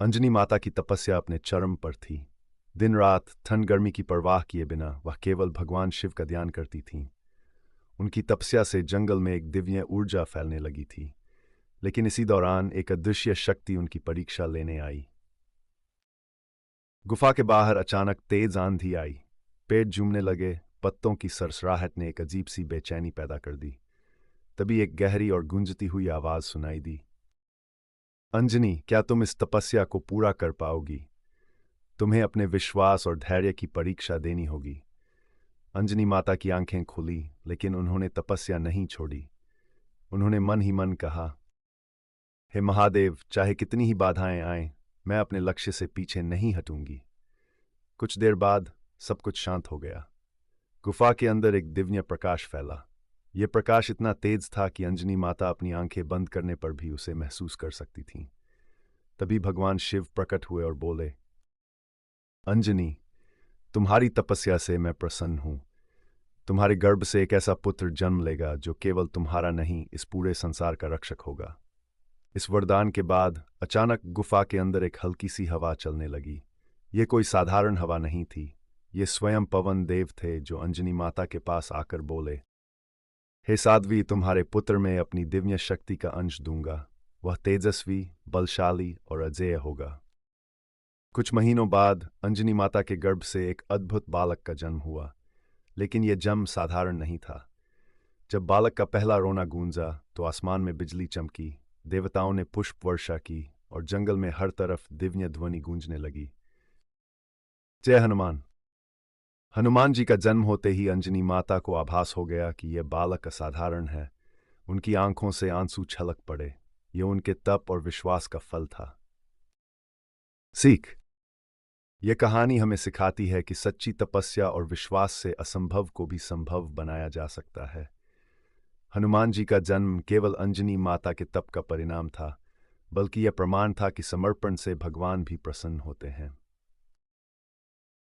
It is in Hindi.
अंजनी माता की तपस्या अपने चरम पर थी। दिन रात ठंड गर्मी की परवाह किए बिना वह केवल भगवान शिव का ध्यान करती थीं। उनकी तपस्या से जंगल में एक दिव्य ऊर्जा फैलने लगी थी। लेकिन इसी दौरान एक अदृश्य शक्ति उनकी परीक्षा लेने आई। गुफा के बाहर अचानक तेज आंधी आई। पेड़ झूमने लगे, पत्तों की सरसराहट ने एक अजीब सी बेचैनी पैदा कर दी। तभी एक गहरी और गूंजती हुई आवाज सुनाई दी। अंजनी, क्या तुम इस तपस्या को पूरा कर पाओगी? तुम्हें अपने विश्वास और धैर्य की परीक्षा देनी होगी। अंजनी माता की आंखें खुली, लेकिन उन्होंने तपस्या नहीं छोड़ी। उन्होंने मन ही मन कहा, हे महादेव, चाहे कितनी ही बाधाएं आएं, मैं अपने लक्ष्य से पीछे नहीं हटूंगी। कुछ देर बाद सब कुछ शांत हो गया। गुफा के अंदर एक दिव्य प्रकाश फैला। यह प्रकाश इतना तेज था कि अंजनी माता अपनी आंखें बंद करने पर भी उसे महसूस कर सकती थीं। तभी भगवान शिव प्रकट हुए और बोले, अंजनी, तुम्हारी तपस्या से मैं प्रसन्न हूं। तुम्हारे गर्भ से एक ऐसा पुत्र जन्म लेगा जो केवल तुम्हारा नहीं, इस पूरे संसार का रक्षक होगा। इस वरदान के बाद अचानक गुफा के अंदर एक हल्की सी हवा चलने लगी। ये कोई साधारण हवा नहीं थी। ये स्वयं पवन देव थे जो अंजनी माता के पास आकर बोले, हे साध्वी, तुम्हारे पुत्र में अपनी दिव्य शक्ति का अंश दूंगा। वह तेजस्वी, बलशाली और अजेय होगा। कुछ महीनों बाद अंजनी माता के गर्भ से एक अद्भुत बालक का जन्म हुआ। लेकिन यह जन्म साधारण नहीं था। जब बालक का पहला रोना गूंजा तो आसमान में बिजली चमकी, देवताओं ने पुष्प वर्षा की और जंगल में हर तरफ दिव्य ध्वनि गूंजने लगी। जय हनुमान। हनुमान जी का जन्म होते ही अंजनी माता को आभास हो गया कि यह बालक असाधारण है। उनकी आंखों से आंसू छलक पड़े। यह उनके तप और विश्वास का फल था। सीख। यह कहानी हमें सिखाती है कि सच्ची तपस्या और विश्वास से असंभव को भी संभव बनाया जा सकता है। हनुमान जी का जन्म केवल अंजनी माता के तप का परिणाम था, बल्कि यह प्रमाण था कि समर्पण से भगवान भी प्रसन्न होते हैं।